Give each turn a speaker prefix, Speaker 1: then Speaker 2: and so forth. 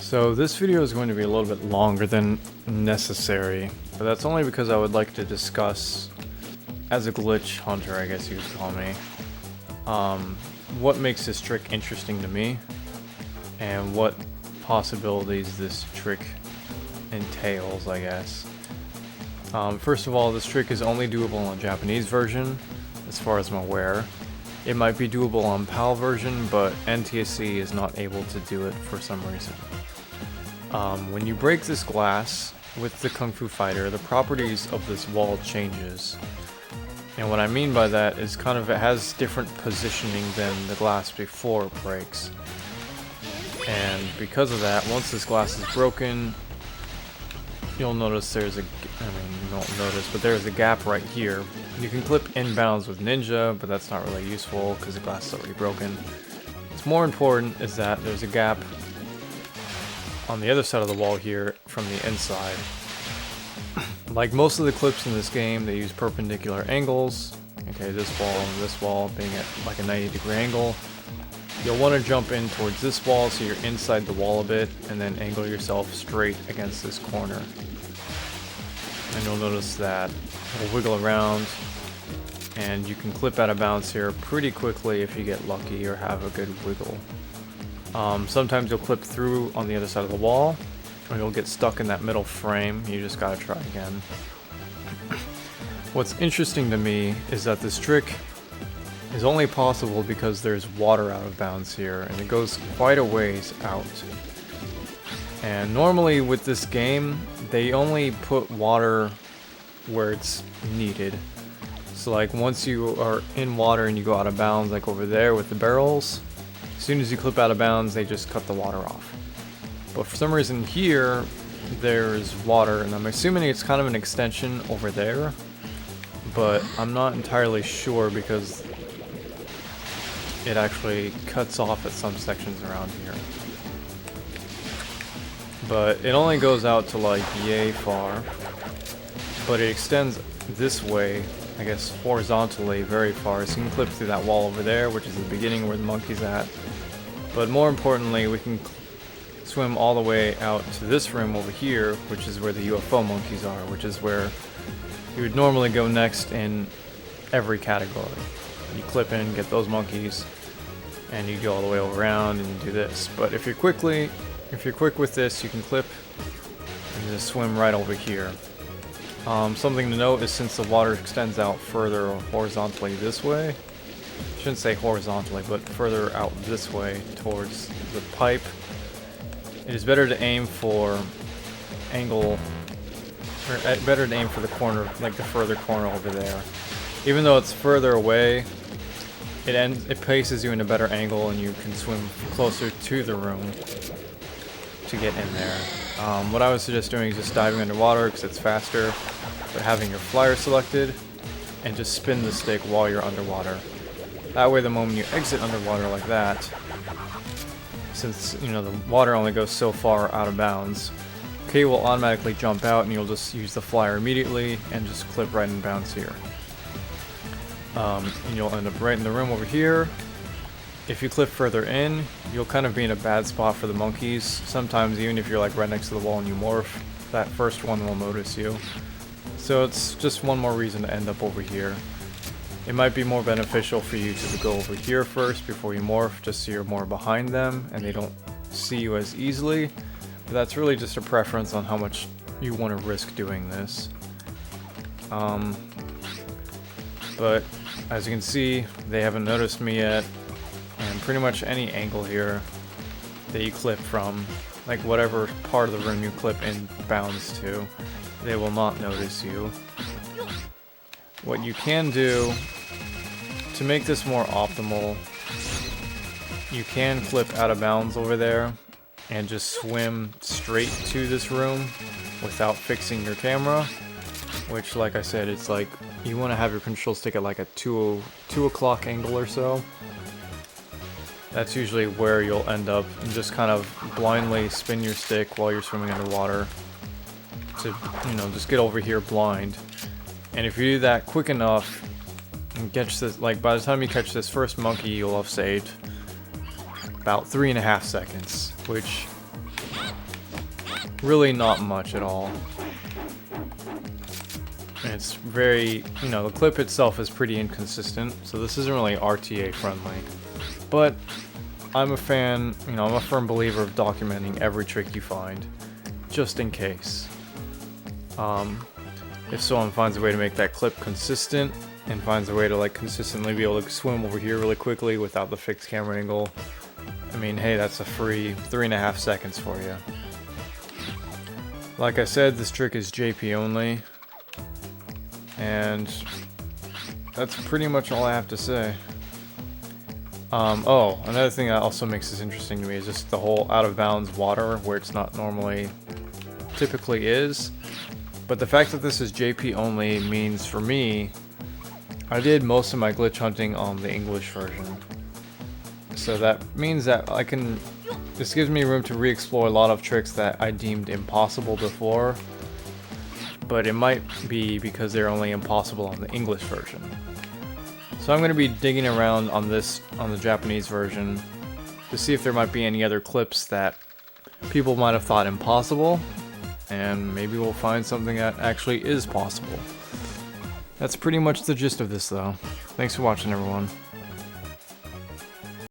Speaker 1: So this video is going to be a little bit longer than necessary, but that's only because I would like to discuss, as a glitch hunter I guess you could call me, what makes this trick interesting to me, and what possibilities this trick entails, I guess. First of all, this trick is only doable on a Japanese version, as far as I'm aware. It might be doable on PAL version, but NTSC is not able to do it for some reason. When you break this glass with the Kung Fu Fighter, the properties of this wall changes. And what I mean by that is it has different positioning than the glass before it breaks. And because of that, once this glass is broken, you'll notice there's you won't notice, but there's a gap right here. You can clip inbounds with Ninja, but that's not really useful because the glass is already broken. What's more important is that there's a gap on the other side of the wall here from the inside. Like most of the clips in this game, they use perpendicular angles. Okay, this wall being at like a 90-degree angle. You'll want to jump in towards this wall so you're inside the wall a bit, and then angle yourself straight against this corner. And you'll notice that it'll wiggle around, and you can clip out of bounds here pretty quickly if you get lucky or have a good wiggle. Sometimes you'll clip through on the other side of the wall, or you'll get stuck in that middle frame. You just gotta try again. What's interesting to me is that this trick is only possible because there's water out of bounds here, and it goes quite a ways out. And normally with this game, they only put water where it's needed. So like once you are in water and you go out of bounds, like over there with the barrels, as soon as you clip out of bounds, they just cut the water off. But for some reason here, there's water, and I'm assuming it's kind of an extension over there, but I'm not entirely sure because it actually cuts off at some sections around here. But it only goes out to like yay far, but it extends this way, I guess horizontally, very far. So you can clip through that wall over there, which is the beginning where the monkey's at. But more importantly, we can swim all the way out to this room over here, which is where the UFO monkeys are, which is where you would normally go next in every category. You clip in, get those monkeys, and you go all the way around and do this. But if you're quick with this, you can clip and just swim right over here. Something to note is since the water extends out further horizontally this way, I shouldn't say horizontally, but further out this way towards the pipe, it is better to aim for angle, or better to aim for the corner, like the further corner over there. Even though it's further away, it places you in a better angle and you can swim closer to the room to get in there. What I would suggest doing is just diving underwater because it's faster, but having your flyer selected and just spin the stick while you're underwater. That way the moment you exit underwater like that, since the water only goes so far out of bounds, K will automatically jump out and you'll just use the flyer immediately and just clip right in bounds here. And you'll end up right in the room over here. If you clip further in, you'll kind of be in a bad spot for the monkeys. Sometimes even if you're like right next to the wall and you morph, that first one will notice you. So it's just one more reason to end up over here. It might be more beneficial for you to go over here first before you morph, just so you're more behind them and they don't see you as easily. But that's really just a preference on how much you want to risk doing this. But as you can see, they haven't noticed me yet, and pretty much any angle here that you clip from, like whatever part of the room you clip in bounds to, they will not notice you. What you can do to make this more optimal, you can clip out of bounds over there and just swim straight to this room without fixing your camera, which, like I said, it's like you want to have your control stick at like a 2 o'clock angle or so. That's usually where you'll end up, and just kind of blindly spin your stick while you're swimming underwater to, just get over here blind. And if you do that quick enough and catch this, like by the time you catch this first monkey, you'll have saved about 3.5 seconds, which really not much at all. And it's very, you know, the clip itself is pretty inconsistent, so this isn't really RTA friendly. But I'm a fan, you know, I'm a firm believer of documenting every trick you find, just in case. If someone finds a way to make that clip consistent, and finds a way to like consistently be able to swim over here really quickly without the fixed camera angle, I mean, hey, that's a free 3.5 seconds for you. Like I said, this trick is JP only, and that's pretty much all I have to say. Oh, another thing that also makes this interesting to me is just the whole out of bounds water where it's not normally, typically is. But the fact that this is JP only means for me, I did most of my glitch hunting on the English version. So that means that this gives me room to re-explore a lot of tricks that I deemed impossible before. But it might be because they're only impossible on the English version. So I'm going to be digging around on the Japanese version to see if there might be any other clips that people might have thought impossible, and maybe we'll find something that actually is possible. That's pretty much the gist of this though. Thanks for watching, everyone.